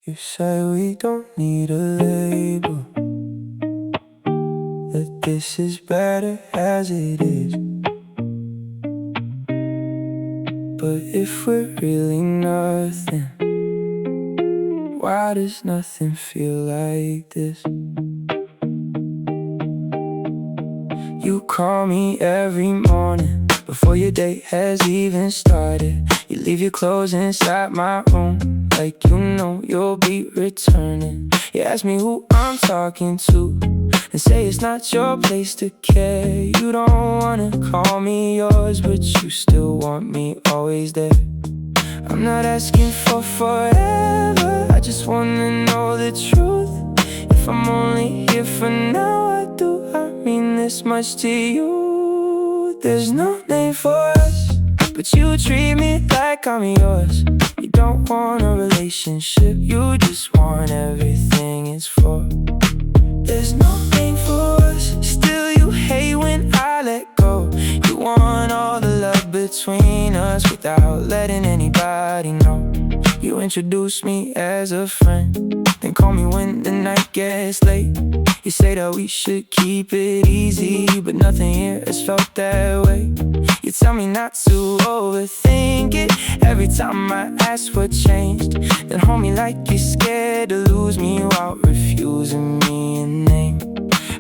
You say we don't need a label, that this is better as it is. But if we're really nothing, why does nothing feel like this? You call me every morning before your day has even started. You leave your clothes inside my room, like you know you'll be returning. You ask me who I'm talking to, and say it's not your place to care. You don't wanna call me yours, but you still want me always there. I'm not asking for forever, I just wanna know the truth. If I'm only here for now, why do I mean this much to you? There's no name for us, but you treat me like I'm yours. You don't want a relationship, you just want everything it's for. There's no name for us, still you hate when I let go. You want all the love between us without letting anybody know. You introduce me as a friend, then call me when the night gets late. You say that we should keep it easy, but nothing here has felt that way. You tell me not to overthink it every time I ask what changed. Then hold me like you're scared to lose me while refusing me a name.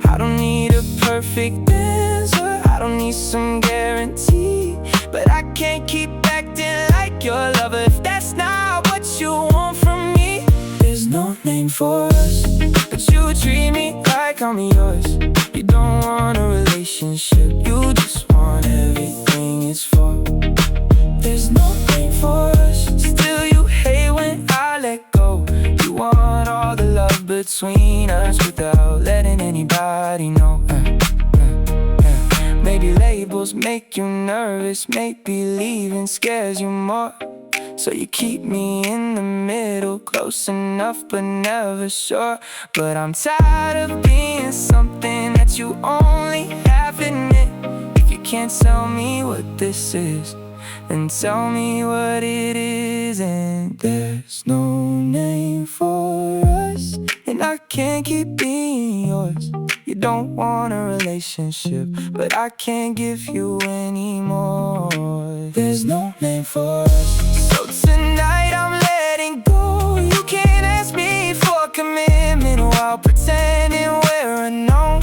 I don't need a perfect answer, I don't need some guarantee, but I can't keep acting like your lover if that's not what you want from me. There's no name for us, but you treat me like I'm yours. You don't want a relationship, you just want everything it's for. There's no name for us, still you hate when I let go. You want all the love between us without letting anybody know. Maybe labels make you nervous, maybe leaving scares you more. So you keep me in the middle, close enough but never sure. But I'm tired of being something that you only half admit. If you can't tell me what this is, then tell me what it is. And there's no name for us, and I can't keep being yours. You don't want a relationship, but I can't give you any more. There's no name for us, so tonight I'm letting go. You can't ask me for commitment while pretending we're unknown.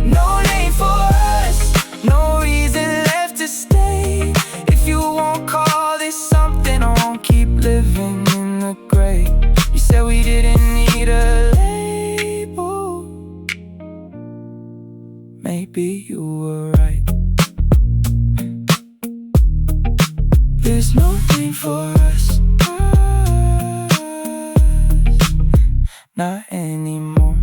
No name for us, no reason left to stay. If you won't call this something, I won't keep living in the gray. You said we didn't need a label, maybe you were right. There's no name for us, not anymore.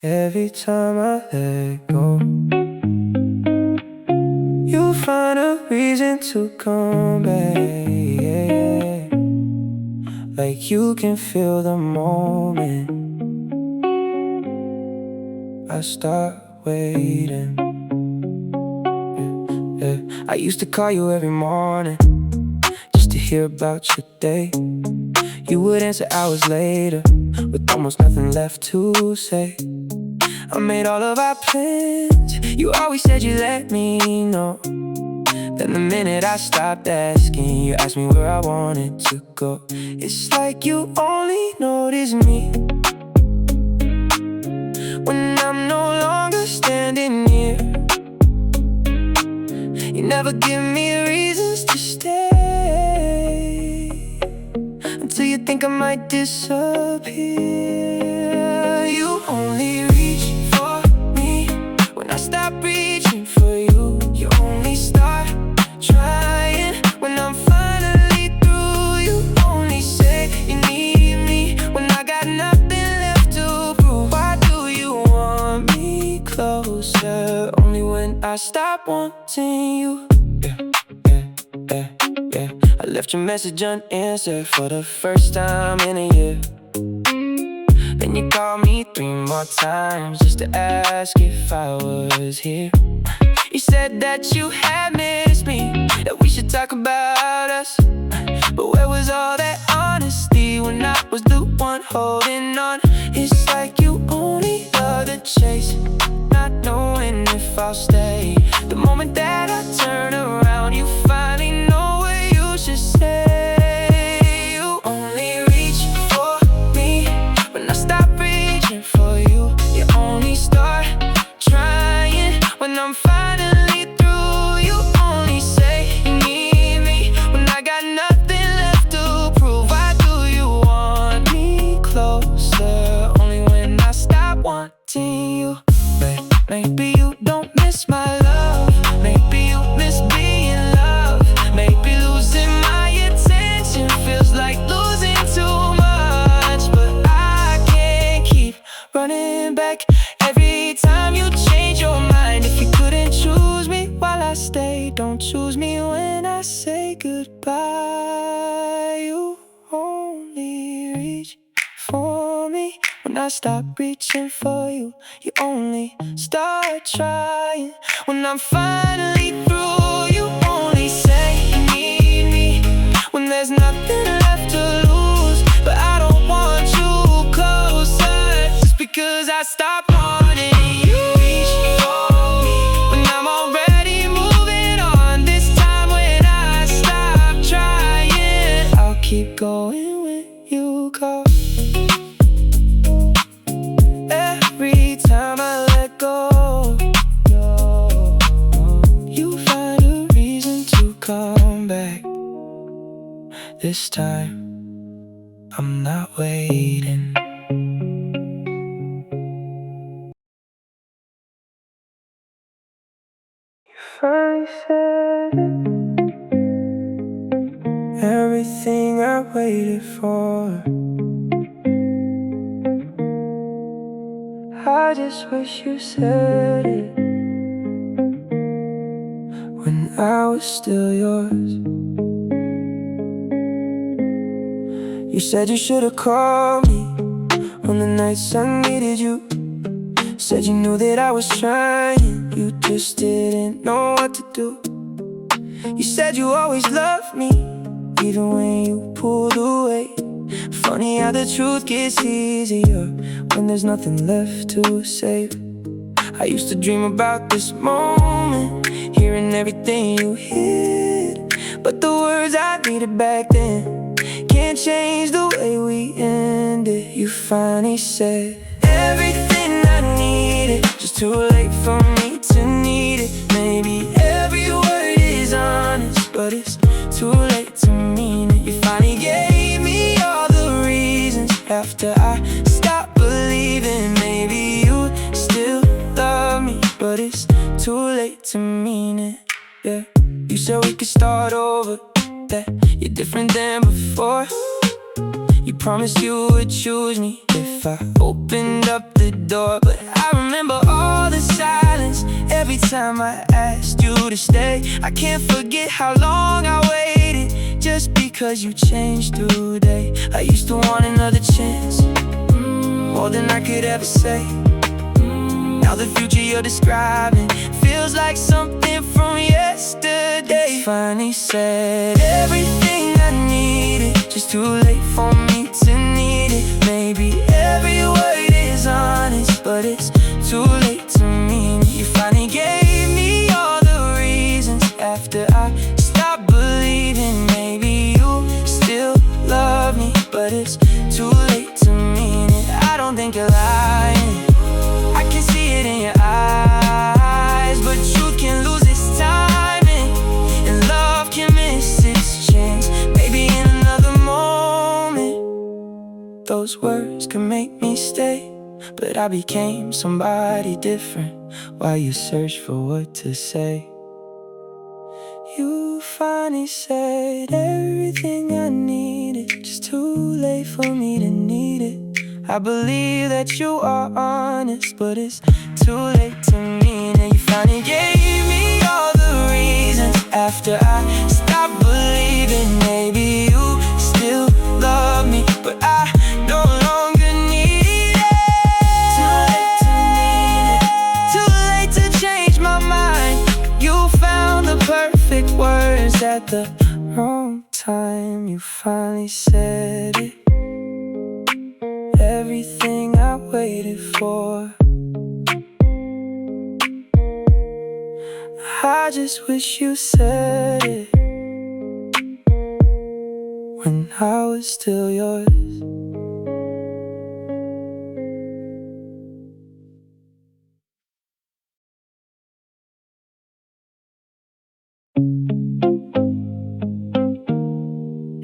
Every time I let go, you find a reason to come back. Like you can feel the moment I start waiting. I used to call you every morning just to hear about your day. You would answer hours later with almost nothing left to say. I made all of our plans, you always said you'd let me know. Then the minute I stopped asking, you asked me where I wanted to go. It's like you only notice me when I'm no longer standing here. You never give me reasons to stay until you think I might disappear. You only reach for me when I stop reaching for you. You only start trying when I'm finally through. You only say you need me when I got nothing left to prove. Why do you want me closer only when I stop wanting you? I left your message unanswered for the first time in a year. Then you called me 3 more times just to ask if I was here. You said that you had missed me, that we should talk about us. But where was all that honesty when I was the one holding on? It's like you only love the chase, not knowing if I'll stay. The moment that I turn around, you finally know what you should say. You only reach for me when I stop reaching for you. You only start trying when I'm finally through. You only say you need me when I got nothing left to prove. Why do you want me closer only when I stop wanting you? But maybe you don't miss my love, maybe you miss being loved. Maybe losing my attention feels like losing too much. But I can't keep running back every time you change your mind. If you couldn't choose me while I stay, don't choose me when I say goodbye. You only reach for me when I stop reaching for you. You only start trying when I'm finally through. You only say you need me when there's nothing left to lose. But I don't want you closer just because I stopped wanting you. Reach for me when I'm already moving on. This time when I stop trying, I'll keep going when you call. Every time I let go, you find a reason to come back. This time, I'm not waiting. You finally said it, everything I waited for. I just wish you said it when I was still yours. You said you should've called me on the nights I needed you. Said you knew that I was trying, you just didn't know what to do. You said you always loved me, even when you pulled away. Funny how the truth gets easier when there's nothing left to save. I used to dream about this moment, hearing everything you hid. But the words I needed back then can't change the way we ended. You finally said everything I needed, just too late for me to need it. Maybe every word is honest, but it's too late to mean it. You finally gave me all the reasons after I stopped believing. Maybe you still love me, but it's too late to mean it. Yeah, you said we could start over, that you're different than before. You promised you would choose me if I opened up the door. But I remember all the silence every time I asked you to stay. I can't forget how long I waited just because you changed today. I used to want another chance, more than I could ever say. Now the future you're describing feels like something from yesterday. You finally said everything I needed, just too late for me to need it. Maybe every word is honest, but it's too late to mean it. You finally gave me all the reasons after I stopped believing. Maybe you still love me, but it's too late to mean it. I don't think you're lying, I can see it in your eyes. But truth can lose its timing, and love can miss its chance. Maybe in another moment those words could make me stay. But I became somebody different while you searched for what to say. You finally said everything I needed, just too late for me to need it. I believe that you are honest, but it's too late to mean it. You finally gave me all the reasons after I stopped believing. Maybe you still love me, but I no longer need it. Too at the wrong time. You finally said it, everything I waited for. I just wish you said it when I was still yours.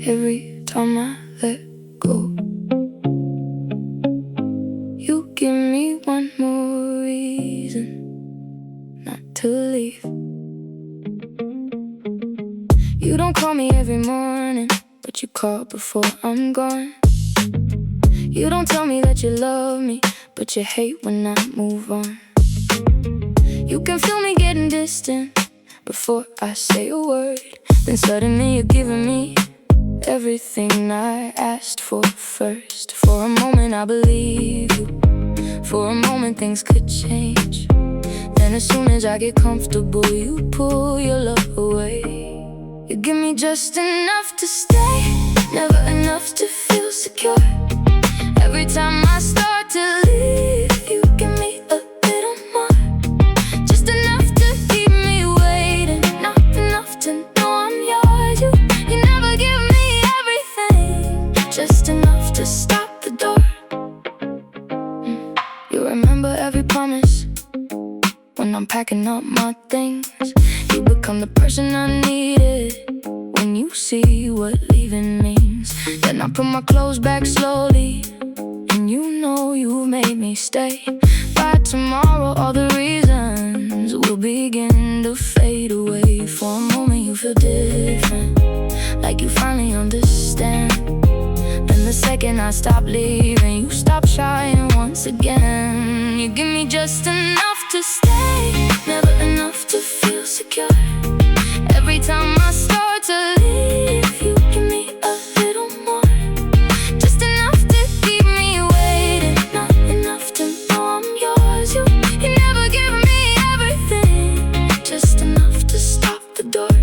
Every time I let go, you give me one more reason not to leave. You don't call me every morning, but you call before I'm gone. You don't tell me that you love me, but you hate when I move on. You can feel me getting distant before I say a word. Then suddenly you're giving me everything I asked for first. For a moment I believe you, for a moment things could change. Then as soon as I get comfortable, you pull your love away. You give me just enough to stay, never enough to feel secure. Every time I start to leave, you give me a little more. Just enough to keep me waiting, not enough to know I'm yours. You never give me everything, just enough to stop the door. You remember every promise when I'm packing up my things. You become the person I needed when you see what leaving means. Then I put my clothes back slowly, and you know you made me stay. By tomorrow all the reasons will begin to fade away. For a moment you feel different, like you finally understand. Then the second I stop leaving, you stop shying once again. You give me just enough to stay, never enough to feel secure. Every time I start to leave, you give me a little more. Just enough to keep me waiting, not enough to know I'm yours. You never give me everything, just enough to stop the door.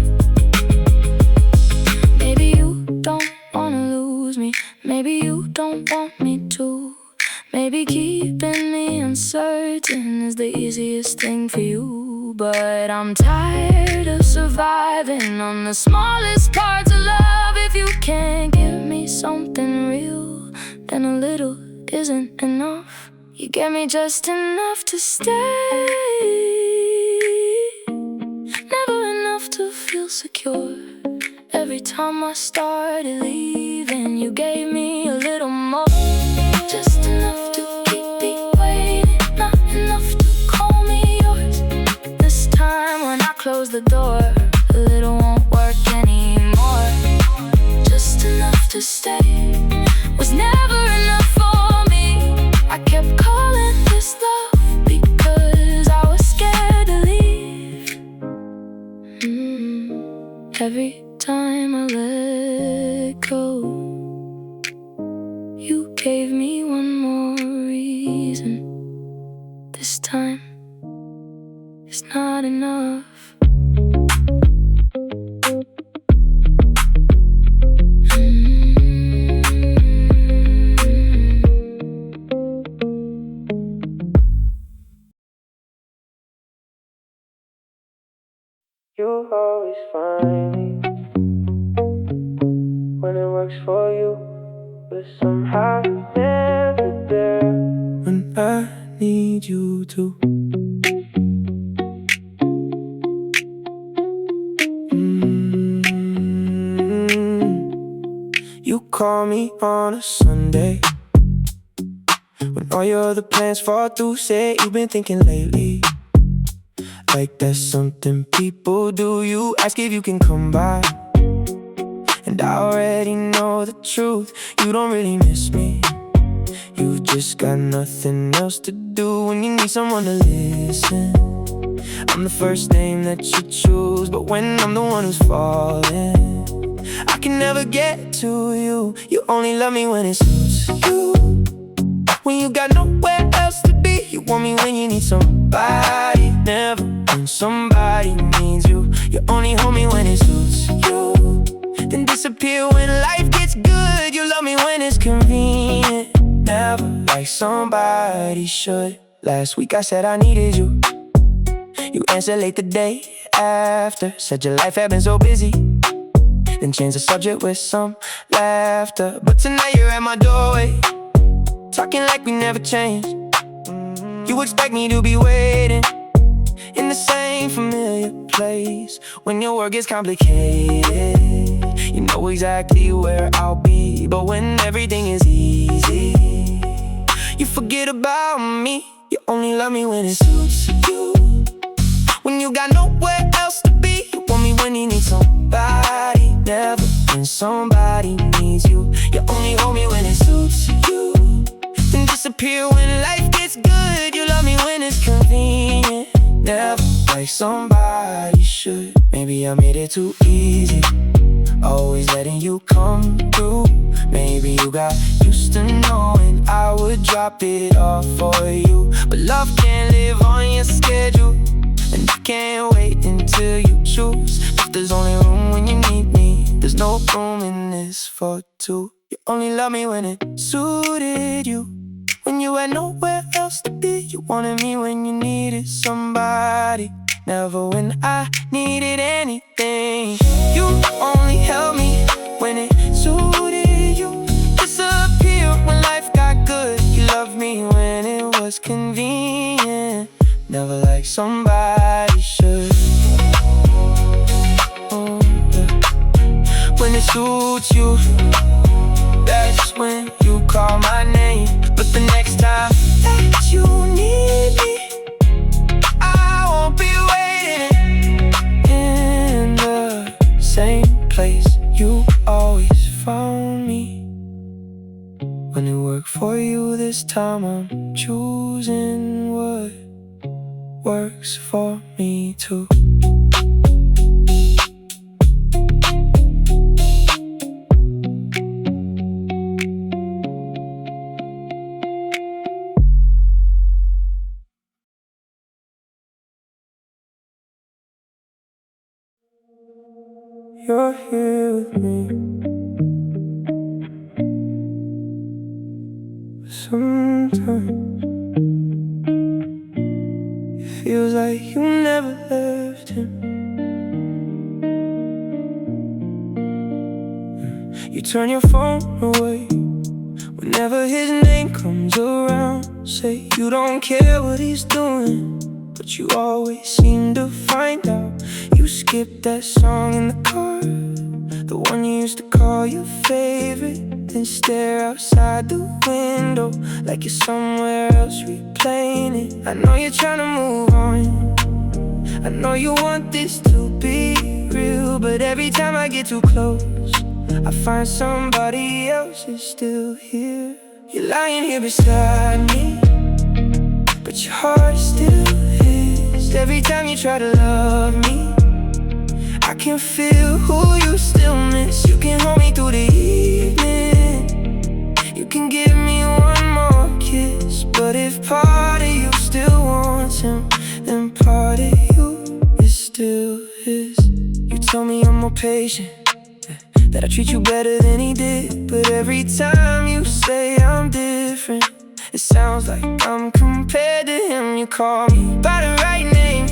Maybe you don't wanna lose me, maybe you don't want me to. Maybe keeping me uncertain is the easiest thing for you. But I'm tired of surviving on the smallest parts of love. If you can't give me something real, then a little isn't enough. You give me just enough to stay, never enough to feel secure. Every time I started leaving, you gave me a little more. Just enough to keep me waiting, not enough to call me yours. This time when I close the door, a little won't work anymore. Just enough to stay was never enough for me. I kept calling this love because I was scared to leave. Every time I let go, you gave me one more reason. This time, it's not enough. You always find me when it works for you, but somehow you're never there when I need you to. You call me on a Sunday when all your other plans fall through. Say you've been thinking lately, like that's something people do. You ask if you can come by, and I already know the truth. You don't really miss me, you've just got nothing else to do. When you need someone to listen, I'm the first name that you choose. But when I'm the one who's falling, I can never get to you. You only love me when it suits you, when you got nowhere else to be. You want me when you need somebody, never when somebody needs you. You only hold me when it suits you, then disappear when life gets good. You love me when it's convenient, never like somebody should. Last week I said I needed you. You answered late the day after, said your life had been so busy, then changed the subject with some laughter. But tonight you're at my doorway, talking like we never changed. You expect me to be waiting in the same familiar place. When your work gets complicated, you know exactly where I'll be. But when everything is easy, you forget about me. You only love me when it suits you, when you got nowhere else to be. You want me when you need somebody, never when somebody needs you. You only hold me when it suits you, then disappear when life gets good. You love me when it's convenient, never like somebody should. Maybe I made it too easy, always letting you come through. Maybe you got used to knowing I would drop it off for you. But love can't live on your schedule, and I can't wait until you choose. If there's only room when you need me, there's no room in this for two. You only love me when it suited you, when you had nowhere else to be. You wanted me when you needed somebody, never when I needed anything. You only held me when it suited you, disappear when life got good. You loved me when it was convenient, never like somebody should. Oh, yeah. When it suits you, that's when you call my name. But the next time that you need me, I won't be waiting in the same place you always found me. When it worked for you this time, I'm choosing what works for me too. You're here with me, but sometimes it feels like you never left him. You turn your phone away whenever his name comes around. Say you don't care what he's doing, but you always seem to find out. You skip that song in the car, the one you used to call your favorite, then stare outside the window like you're somewhere else replaying it. I know you're trying to move on, I know you want this to be real, but every time I get too close, I find somebody else is still here. You're lying here beside me, but your heart is still his. Every time you try to love me, I can feel who you still miss. You can hold me through the evening, you can give me one more kiss. But if part of you still wants him, then part of you is still his. You told me I'm more patient, that I treat you better than he did. But every time you say I'm different, it sounds like I'm compared to him. You call me by the right name,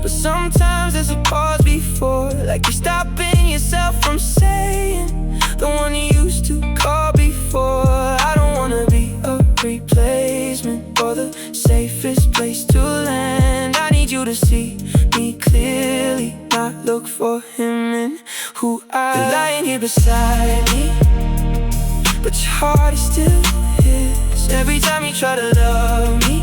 but sometimes there's a pause before, like you're stopping yourself from saying the one you used to call before. I don't wanna be a replacement or the safest place to land. I need you to see me clearly, not look for him in who I am. You're lying here beside me, but your heart is still his. Every time you try to love me,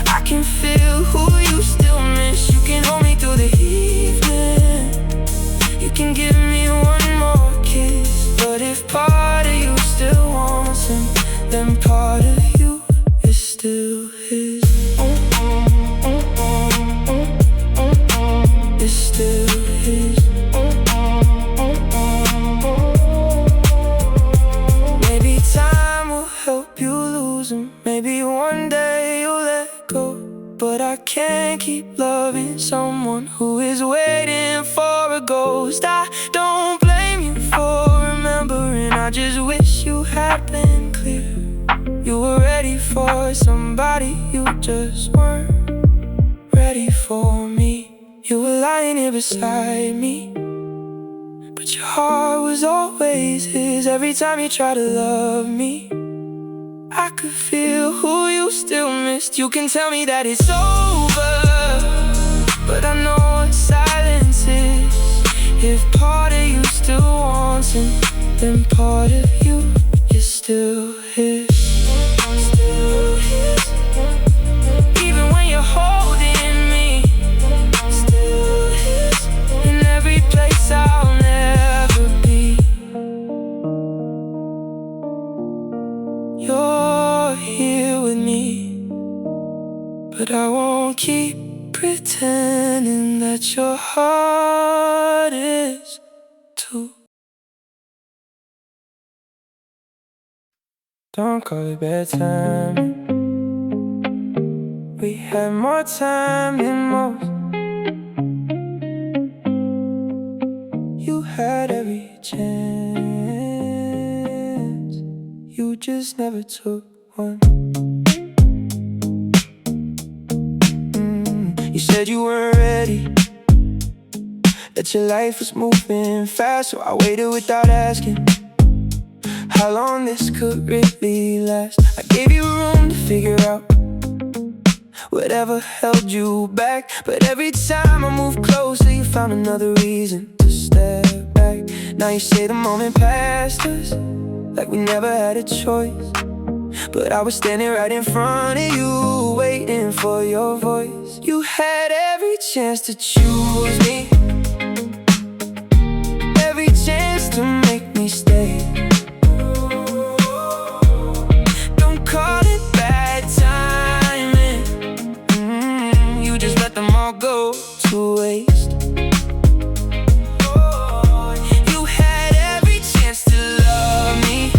I can feel who you still miss. You can hold me through the evening, you can give me one more kiss. But if part of you still wants him, then part of you is still his. It's still his. Maybe time will help you lose him, maybe one day you'll let go. But I can't keep find someone who is waiting for a ghost. I don't blame you for remembering, I just wish you had been clear. You were ready for somebody, you just weren't ready for me. You were lying here beside me, but your heart was always his. Every time you tried to love me, I could feel who you still missed. You can tell me that it's over, but I know what silence is. If part of you still wants him, then part of you is still his. Still his. Even when you're holding me, still his. In every place I'll never be. You're here with me, but I won't keep pretending that your heart is too. Don't call it bedtime. We had more time than most. You had every chance, you just never took one. You said you weren't ready, that your life was moving fast, so I waited without asking how long this could really last. I gave you room to figure out whatever held you back, but every time I moved closer, you found another reason to step back. Now you say the moment passed us like we never had a choice, but I was standing right in front of you, waiting for your voice. You had every chance to choose me, every chance to make me stay. Don't call it bad timing. You just let them all go to waste. You had every chance to love me.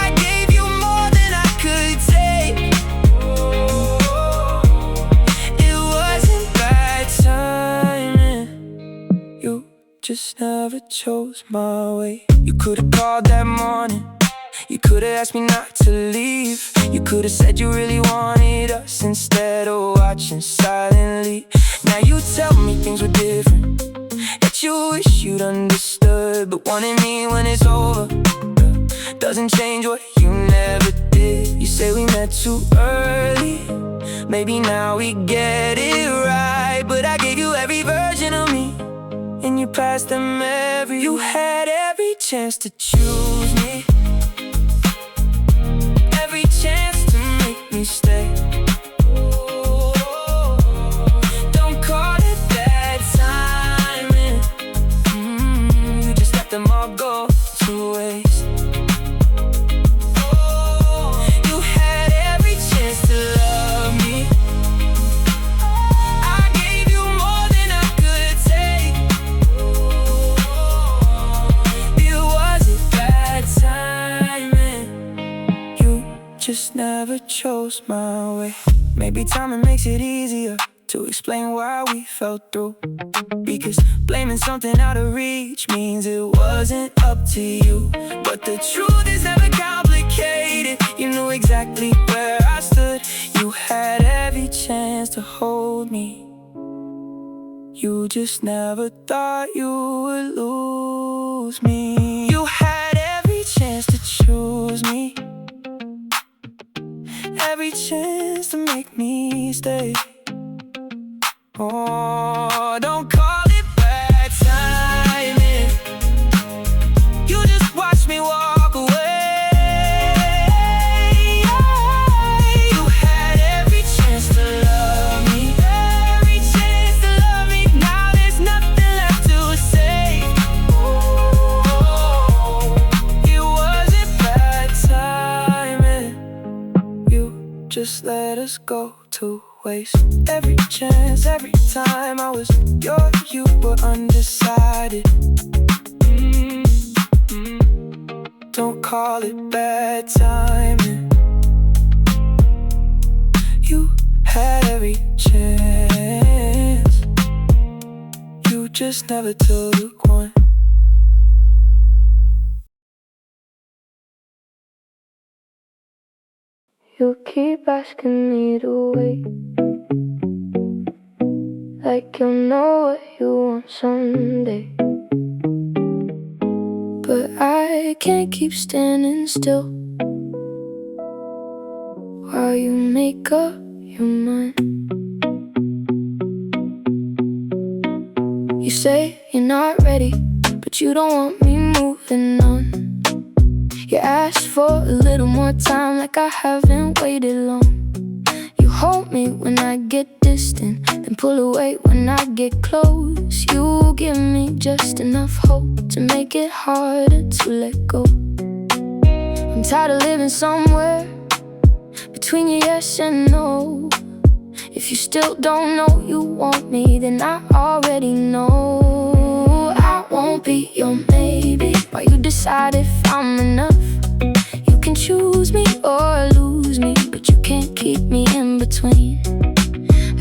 I gave you more than I could take. It wasn't bad timing, you just never chose my way. You could've called that morning, you could've asked me not to leave. You could've said you really wanted us instead of watching silently. Now you tell me things were different, that you wish you'd understood, but wanting me when it's over doesn't change what you never did. You say we met too early, maybe now we get it right, but I gave you every version of me, and you passed them every. You had every chance to choose me, every chance to make me stay. Don't call it bad timing. You just let them all go to waste. You had every chance to love me. I gave you more than I could take. It wasn't bad timing, you just never chose my way. Maybe timing makes it easier to explain why we fell through, because blaming something out of reach means it wasn't up to you. But the truth is never complicated, you knew exactly where I stood. You had every chance to hold me, you just never thought you would lose me. You had every chance to choose me, every chance to make me stay. Oh, don't call it bad timing. You just watch me walk away. You had every chance to love me, every chance to love me. Now there's nothing left to say. It wasn't bad timing, you just let us go to waste. Every chance, every time I was yours, you were undecided. Don't call it bad timing. You had every chance. You just never took one. You keep asking me to wait, like you know what you want someday. But I can't keep standing still while you make up your mind. You say you're not ready, but you don't want me moving on. You ask for a little more time, like I haven't waited long. You hold me when I get distant, then pull away when I get close. You give me just enough hope to make it harder to let go. I'm tired of living somewhere between your yes and no. If you still don't know you want me, then I already know. I won't be your maybe while you decide if I'm enough. You can choose me or lose me, but you can't keep me in between.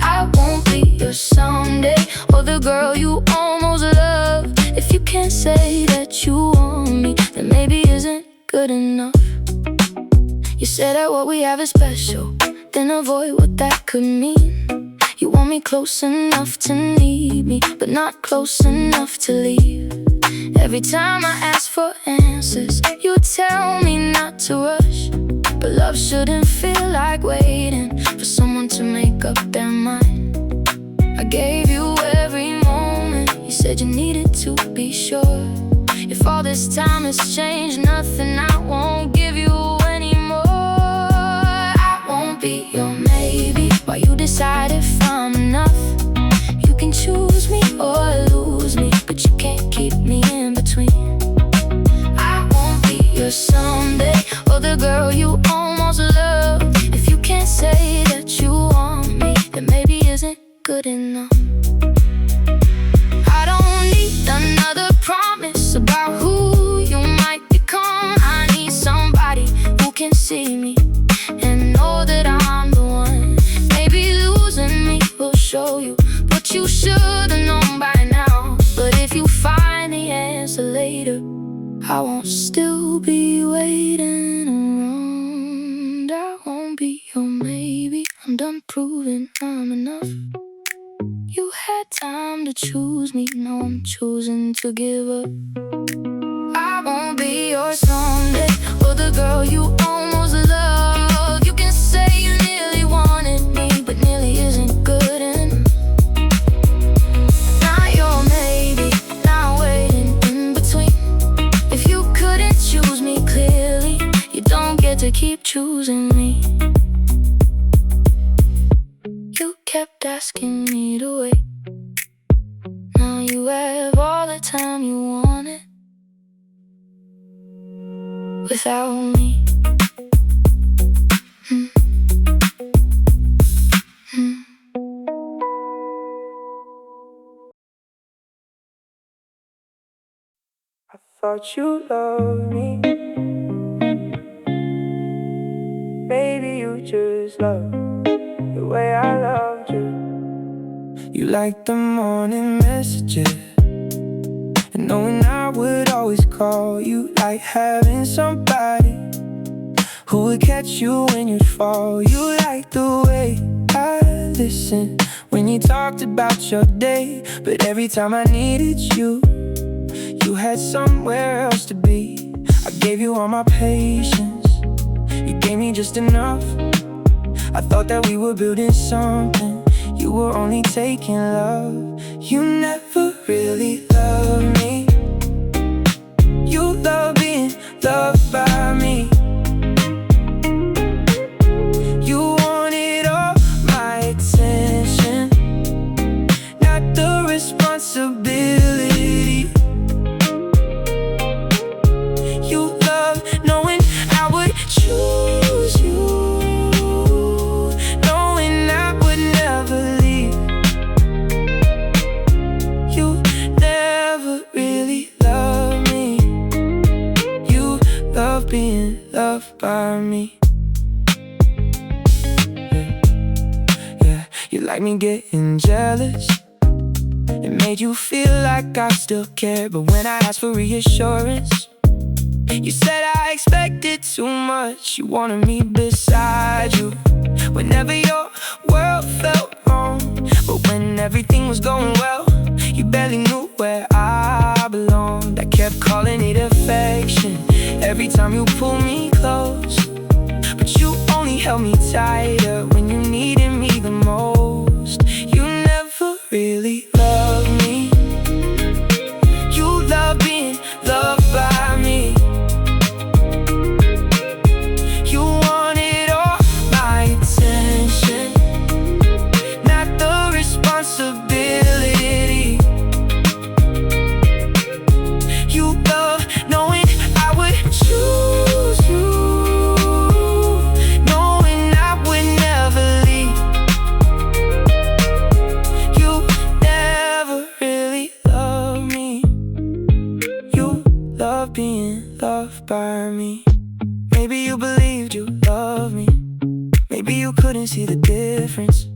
I won't be your someday or the girl you almost love. If you can't say that you want me, then maybe isn't good enough. You say that what we have is special, then avoid what that could mean. You want me close enough to need me, but not close enough to leave. Every time I ask for answers, you tell me not to rush. But love shouldn't feel like waiting for someone to make up their mind. I gave you every moment, you said you needed to be sure. If all this time has changed nothing, I won't give you anymore. I won't be your maybe while you decide if I'm enough. You can choose me or lose me, but you can't keep me in between. I won't be your someday or the girl you almost love. If you can't say that you want me, then maybe isn't good enough. I don't need another promise about who you might become. I need somebody who can see me and know that I'm the one. Maybe losing me will show you what you should've known by now. But if you find the answer later, I won't still be waiting around. I won't be your maybe, I'm done proving I'm enough. You had time to choose me, now I'm choosing to give up. I won't be your someday or the girl you almost love. You can say you nearly wanted me, but nearly isn't good enough. Not your maybe, not waiting in between. If you couldn't choose me clearly, you don't get to keep choosing me. You kept asking me to wait. Now you have all the time you wanted without me. I thought you loved me. Maybe you just loved the way I loved you. You liked the morning messages, and knowing I would always call you, like having somebody who would catch you when you'd fall. You liked the way I listened when you talked about your day, but every time I needed you, you had somewhere else to be. I gave you all my patience, you gave me just enough. I thought that we were building something, you were only taking love. You never really loved me. You love being loved by me. You wanted all my attention, not the responsibility. You love knowing I would choose you, knowing I would never leave. You never like me getting jealous. It made you feel like I still care, but when I asked for reassurance, you said I expected too much. You wanted me beside you whenever your world felt wrong. But when everything was going well, you barely knew where I belonged. I kept calling it affection every time you pulled me close, but you only held me tighter when you needed me the most. You never really loved me. You love being loved by me. You wanted all my attention, not the responsibility. You love knowing I would choose you, knowing I would never leave. You never really loved me. You love being loved by me. Maybe you believed you loved me. Maybe you couldn't see the difference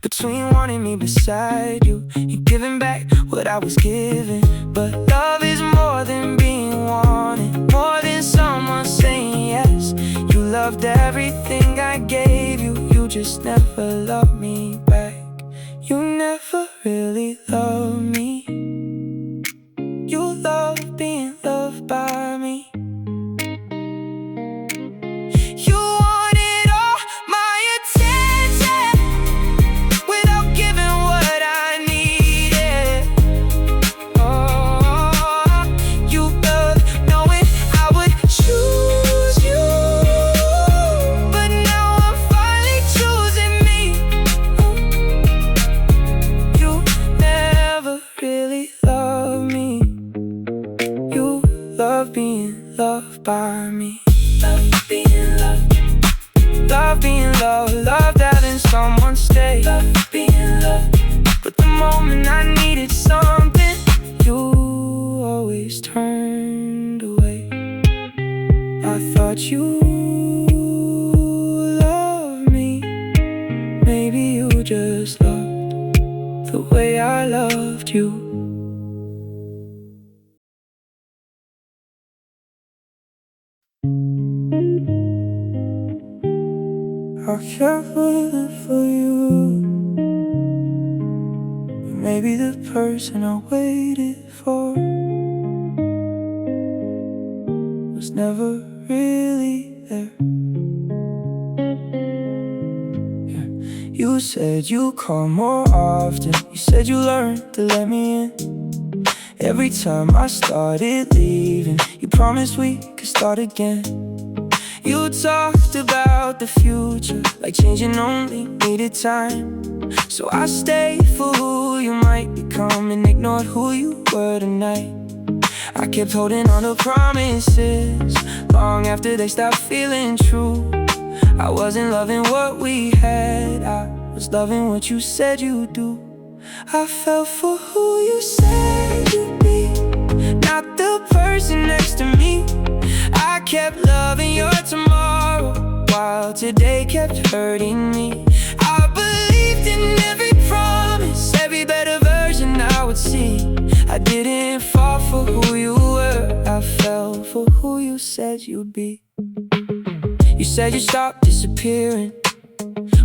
between wanting me beside you and giving back what I was given. But love is more than being wanted, more than someone saying yes. You loved everything I gave you, you just never loved me back. You never really loved me. You love being loved by me. You wanted all my attention without giving what I needed. Oh, you love knowing I would choose you, but now I'm finally choosing me. You never really loved me. You love being loved by me. Love being loved. Love being loved. Loved having someone stay. Love being loved. But the moment I needed something, you always turned away. I thought you loved me. Maybe you just loved the way I loved you. I kept waiting for you. Maybe the person I waited for was never really there. Yeah. You said you call more often. You said you learned to let me in. Every time I started leaving, you promised we could start again. You talked about the future, like changing only needed time. So I stayed for who you might become and ignored who you were tonight. I kept holding on to promises long after they stopped feeling true. I wasn't loving what we had, I was loving what you said you'd do. I fell for who you said you'd be, not the person next to me. I kept loving your tomorrow while today kept hurting me. I believed in every promise, every better version I would see. I didn't fall for who you were, I fell for who you said you'd be. You said you stopped disappearing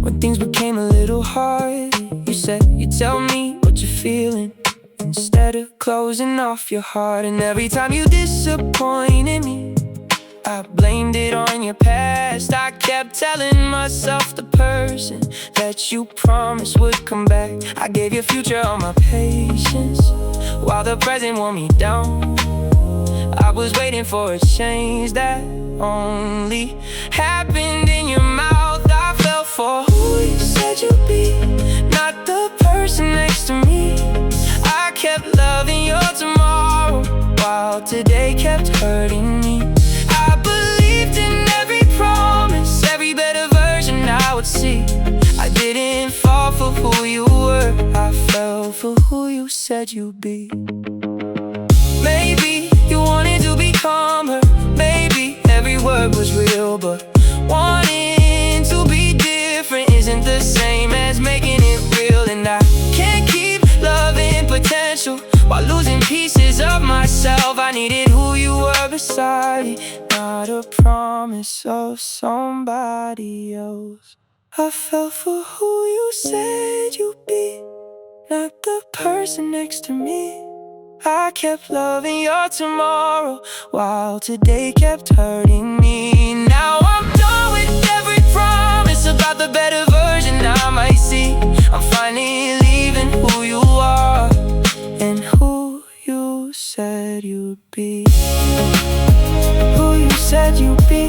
when things became a little hard. You said you'd tell me what you're feeling instead of closing off your heart. And every time you disappointed me, I blamed it on your past. I kept telling myself the person that you promised would come back. I gave your future all my patience while the present wore me down. I was waiting for a change that only happened in your mouth. I fell for who you said you'd be, not the person next to me. I kept loving your tomorrow while today kept hurting me. I believed in every promise, every better version I would see. I didn't fall for who you were, I fell for who you said you'd be. Maybe you wanted to be calmer, maybe every word was real, but wanting to be different isn't the same as making it real. myself, I needed who you were beside me, not a promise of somebody else. I fell for who you said you'd be, not the person next to me. I kept loving your tomorrow, while today kept hurting me. Now I'm done with every promise about the better version I might see. I'm finally leaving who you are and who you said you'd be. Who you said you'd be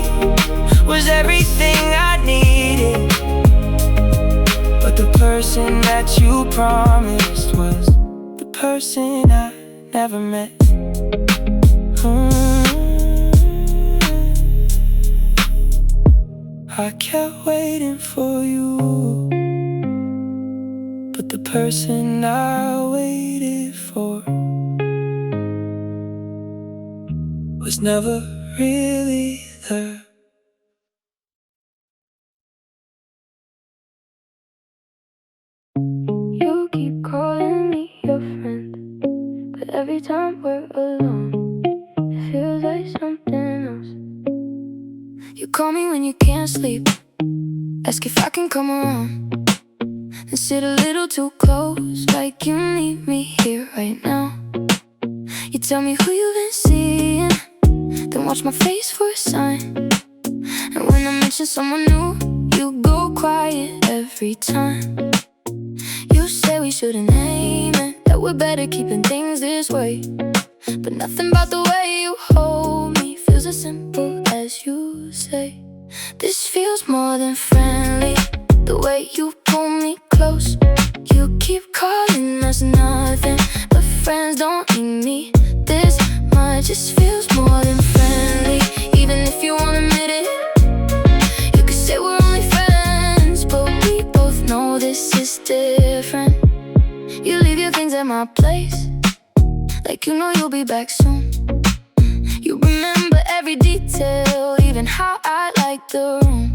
was everything I needed, but the person that you promised was the person I never met. I kept waiting for you, but the person I waited for was never really there. You keep calling me your friend, but every time we're alone, it feels like something else. You call me when you can't sleep, ask if I can come around, and sit a little too close, like you need me here right now. You tell me who you've been seeing, then watch my face for a sign. And when I mention someone new, you go quiet every time. You say we shouldn't aim it, that we're better keeping things this way, but nothing about the way you hold me feels as simple as you say. This feels more than friendly, the way you pull me close. You keep calling us nothing but friends, don't need me this much. This feels more than friendly, even if you won't admit it. You could say we're only friends, but we both know this is different. You leave your things at my place, like you know you'll be back soon. You remember every detail, even how I like the room.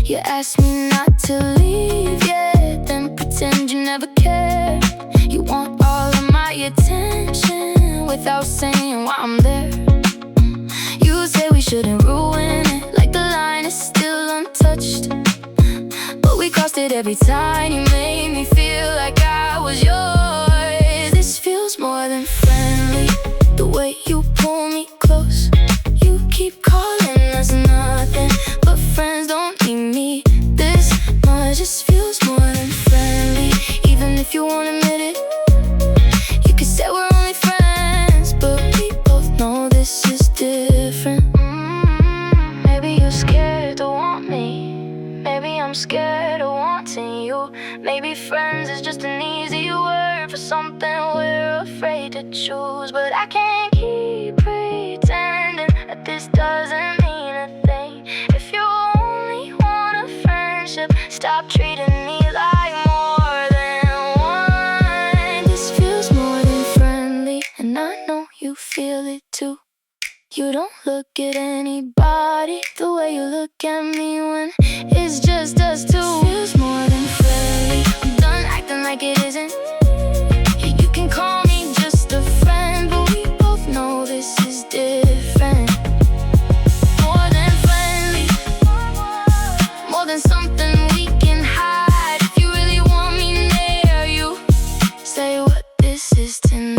You ask me not to leave yet, then pretend you never cared. You want all of my attention without saying why I'm there. You say we shouldn't ruin it, like the line is still untouched, but we crossed it every time. You made me feel like I was yours. This feels more than friendly, the way you pull me close. You keep calling us nothing but friends, don't need me this much. This feels more than friendly, even if you won't admit it. You could say we're only friends, but we both know this is different. Maybe you're scared to want me, maybe I'm scared of wanting you. Maybe friends is just an easy word for something we're afraid to choose. But I can't keep pretending that this doesn't mean a thing. If you only want a friendship, stop treating me like more than one. This feels more than friendly, and I know you feel it too. You don't look at anybody the way you look at me when it's just us two. Feels more than friendly, I'm done acting like it isn't. You can call me just a friend, but we both know this is different. More than friendly, more than something we can hide. If you really want me near you, say what this is tonight.